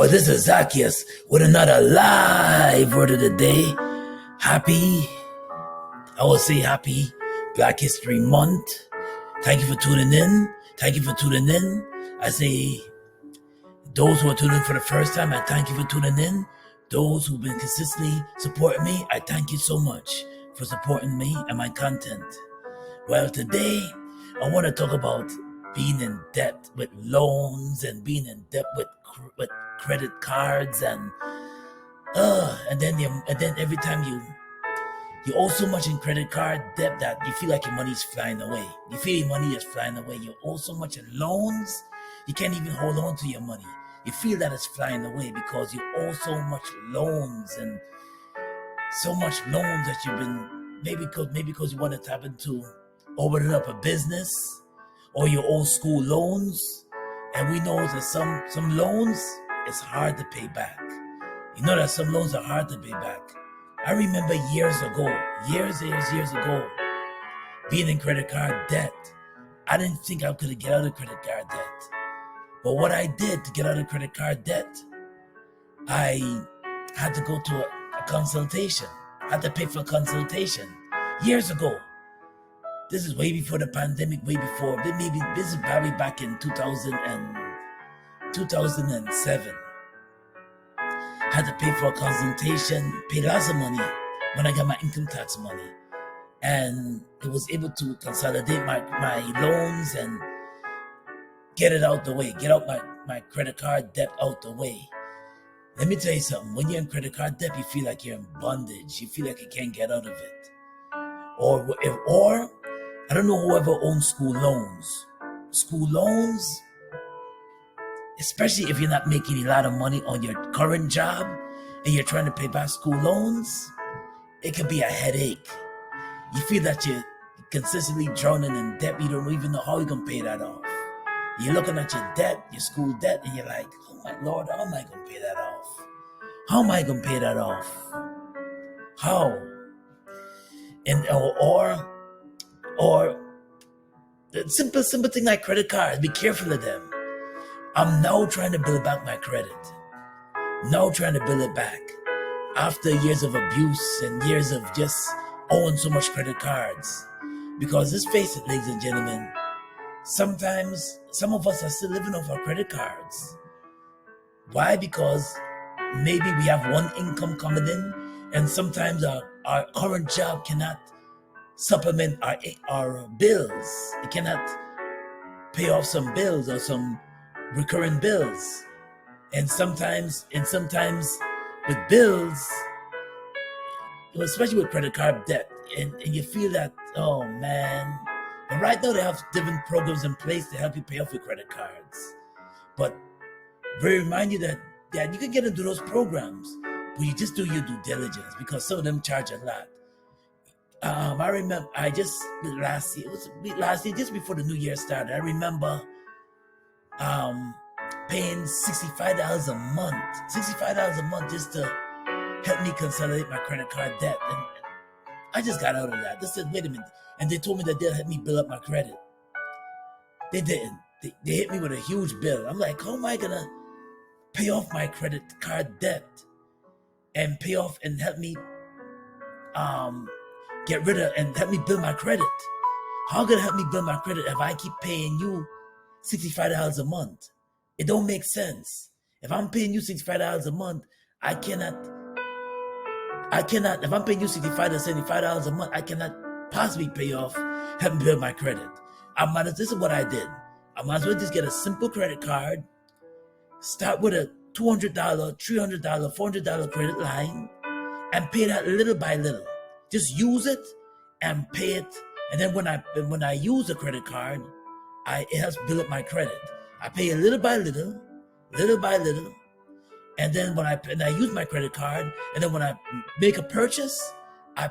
this is Zacchaeus with another live word of the day. I will say happy Black History Month. Thank you for tuning in. I say, those who are tuning in for the first time, I thank you for tuning in. Those who've been consistently supporting me, I thank you so much for supporting me and my content. Well, today, I want to talk about being in debt with loans and being in debt with credit cards and then every time you owe so much in credit card debt that you feel like your money is flying away. You feel your money is flying away. You owe so much in loans, you can't even hold on to your money. You feel that it's flying away because you owe so much loans and so much loans that you've been maybe because you want to tap into opening up a business, or your old school loans. And we know that some loans, it's hard to pay back. You know that some loans are hard to pay back. I remember years ago, being in credit card debt. I didn't think I could get out of credit card debt. But what I did to get out of credit card debt, I had to go to a consultation. I had to pay for a consultation years ago. This is way before the pandemic, this is probably back in 2007. Had to pay for a consultation, pay lots of money when I got my income tax money. And it was able to consolidate my loans and get it out the way, get out my credit card debt out the way. Let me tell you something, when you're in credit card debt, you feel like you're in bondage. You feel like you can't get out of it. Or I don't know whoever owns school loans. School loans, especially if you're not making a lot of money on your current job and you're trying to pay back school loans, it can be a headache. You feel that you're consistently drowning in debt. You don't even know how you're going to pay that off. You're looking at your debt, your school debt, and you're like, oh my Lord, how am I going to pay that off? How am I going to pay that off? How? And or the simple thing like credit cards, be careful of them. I'm now trying to build back my credit. Now trying to build it back. After years of abuse and years of just owing so much credit cards. Because let's face it, ladies and gentlemen, sometimes some of us are still living off our credit cards. Why? Because maybe we have one income coming in, and sometimes our current job cannot supplement our bills. It cannot pay off some bills or some recurring bills. And sometimes with bills, especially with credit card debt, and you feel that, oh man. And right now they have different programs in place to help you pay off your credit cards. But we remind you that you can get into those programs, but you just do your due diligence, because some of them charge a lot. I remember last year, just before the new year started, I remember paying $65 a month just to help me consolidate my credit card debt. And I just got out of that. They said, wait a minute. And they told me that they'll help me build up my credit. They didn't. They hit me with a huge bill. I'm like, how am I going to pay off my credit card debt and pay off and help me get rid of and help me build my credit? How can it help me build my credit if I keep paying you $65 a month? It don't make sense. If I'm paying you $65 a month, I cannot, if I'm paying you $65 or $75 a month, I cannot possibly pay off, help me build my credit. This is what I did. I might as well just get a simple credit card, start with a $200, $300, $400 credit line, and pay that little by little. Just use it and pay it. And then when I use the credit card, it helps build up my credit. I pay it little by little. And then when I use my credit card, and then when I make a purchase, I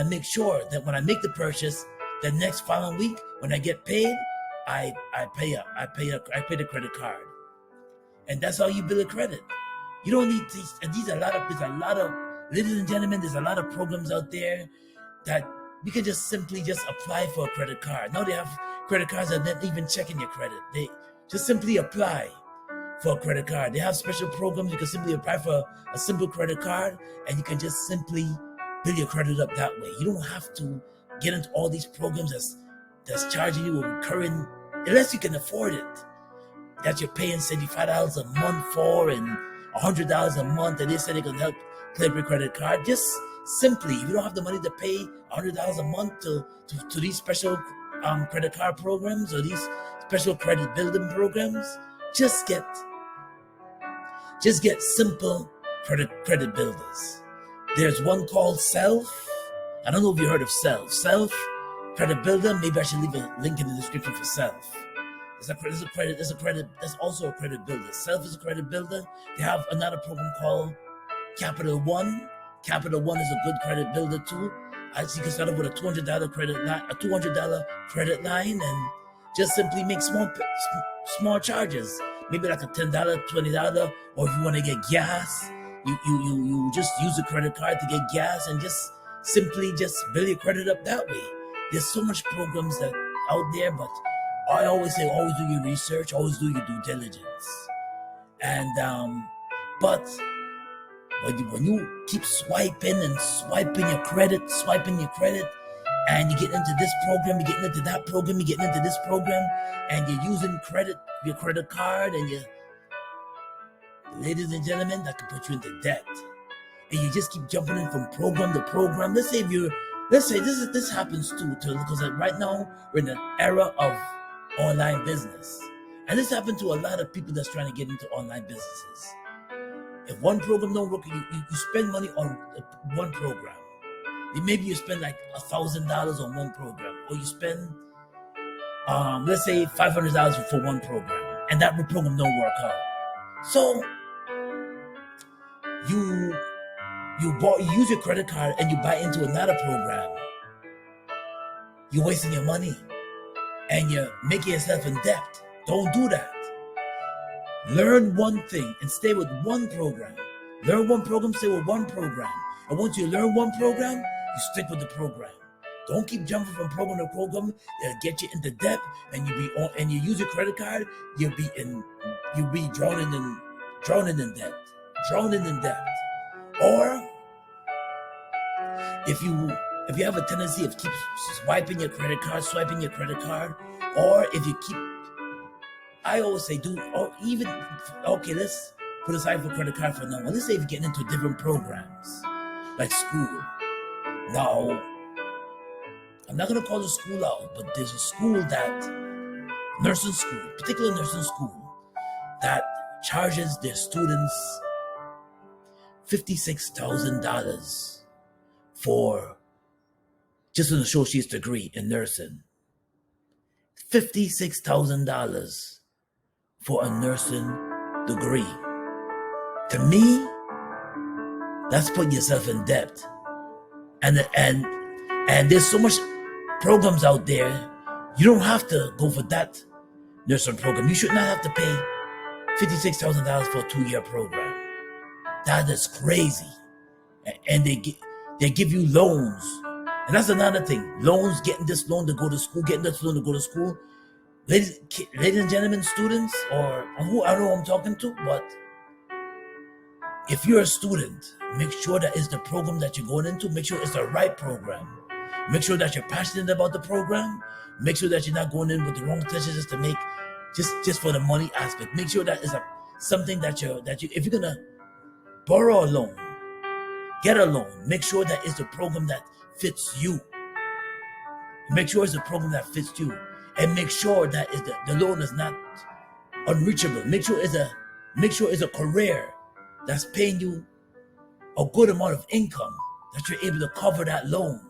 make sure that when I make the purchase, the next following week when I get paid, I pay the credit card. And that's how you build a credit. You don't need these. And there's a lot of, ladies and gentlemen, there's a lot of programs out there that you can just simply apply for a credit card. Now they have credit cards that not even checking your credit. They just simply apply. for a credit card. They have special programs. You can simply apply for a simple credit card, and you can just simply build your credit up that way. You don't have to get into all these programs that's charging you a recurring, unless you can afford it, that you're paying $75 a month for and $100 a month, and they say they can help clear your credit card. Just simply, if you don't have the money to pay $100 a month to these special credit card programs or these special credit building programs, just get simple credit builders. There's one called Self. I don't know if you heard of Self Credit Builder. Maybe I should leave a link in the description for Self. There's also a credit builder. Self is a credit builder. They have another program called Capital One. Capital One is a good credit builder too. You can start off with a $200 credit line, and just simply make small charges. Maybe like a $10, $20, or if you want to get gas, you just use a credit card to get gas, and just simply build your credit up that way. There's so much programs that out there, but I always say, always do your research, always do your due diligence. And but when you keep swiping your credit, and you get into this program, you get into that program, you get into this program, and you're using your credit card, and ladies and gentlemen, that can put you into debt. And you just keep jumping in from program to program. Let's say this happens too, because right now we're in an era of online business, and this happened to a lot of people that's trying to get into online businesses. If one program don't work, you spend money on one program. Maybe you spend like $1,000 on one program, or you spend let's say $500 for one program, and that program don't work out. So you use your credit card and you buy into another program. You're wasting your money, and you're making yourself in debt. Don't do that. Learn one thing and stay with one program. Learn one program, stay with one program. And once you learn one program, you stick with the program. Don't keep jumping from program to program. It'll get you into debt, and you use your credit card, you'll be drowning in debt. Or if you have a tendency of keep swiping your credit card, or if you keep, I always say, let's put aside for credit card for now. Let's say if you're getting into different programs, like school. Now, I'm not going to call the school out, but there's a school nursing school, that charges their students $56,000 for just an associate's degree in nursing. $56,000 for a nursing degree. To me, that's putting yourself in debt. And there's so much programs out there. You don't have to go for that nursing program. You should not have to pay $56,000 for a 2-year program. That is crazy. And they give you loans. And that's another thing. Loans, getting this loan to go to school, Ladies and gentlemen, students, or who I don't know who I'm talking to, but if you're a student, make sure that it's the program that you're going into. Make sure it's the right program. Make sure that you're passionate about the program. Make sure that you're not going in with the wrong intentions just to make, just for the money aspect. Make sure that is something that you, if you're gonna borrow a loan, get a loan. Make sure that it's the program that fits you. Make sure it's a program that fits you, and make sure that the loan is not unreachable. Make sure it's a career that's paying you a good amount of income, that you're able to cover that loan.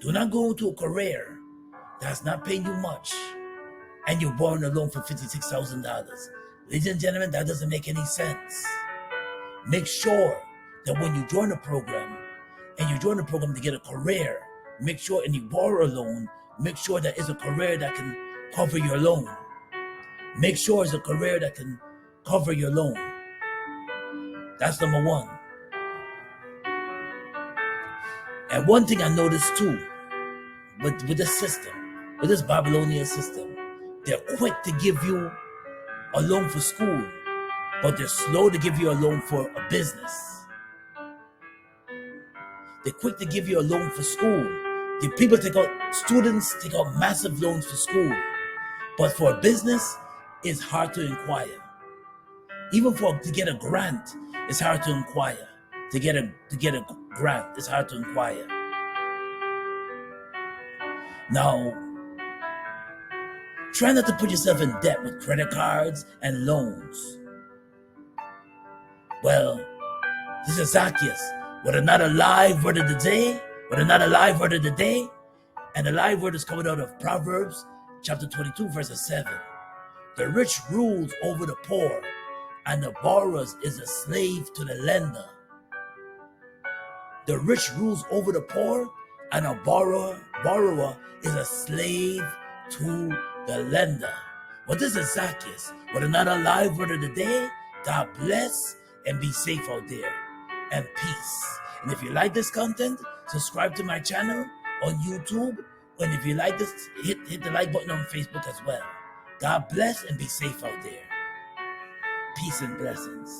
Do not go into a career that's not paying you much, and you're borrowing a loan for $56,000. Ladies and gentlemen, that doesn't make any sense. Make sure that when you join a program, and you join a program to get a career, make sure, and you borrow a loan, make sure that it's a career that can cover your loan. Make sure it's a career that can cover your loan. That's number one. And one thing I noticed too, with this system, with this Babylonian system, they're quick to give you a loan for school. but they're slow to give you a loan for a business. They're quick to give you a loan for school. Students take out massive loans for school, but for a business, it's hard to inquire. Even to get a grant, it's hard to inquire. To get a grant, it's hard to inquire. Now, try not to put yourself in debt with credit cards and loans. Well, this is Zacchaeus with another live word of the day. And the live word is coming out of Proverbs chapter 22, verse 7. The rich rules over the poor, and the borrower is a slave to the lender. The rich rules over the poor, and a borrower is a slave to the lender. Well, this is Zacchaeus with another live word of the day. God bless and be safe out there, and peace. And if you like this content, subscribe to my channel on YouTube. And if you like this, hit the like button on Facebook as well. God bless and be safe out there. Peace and blessings.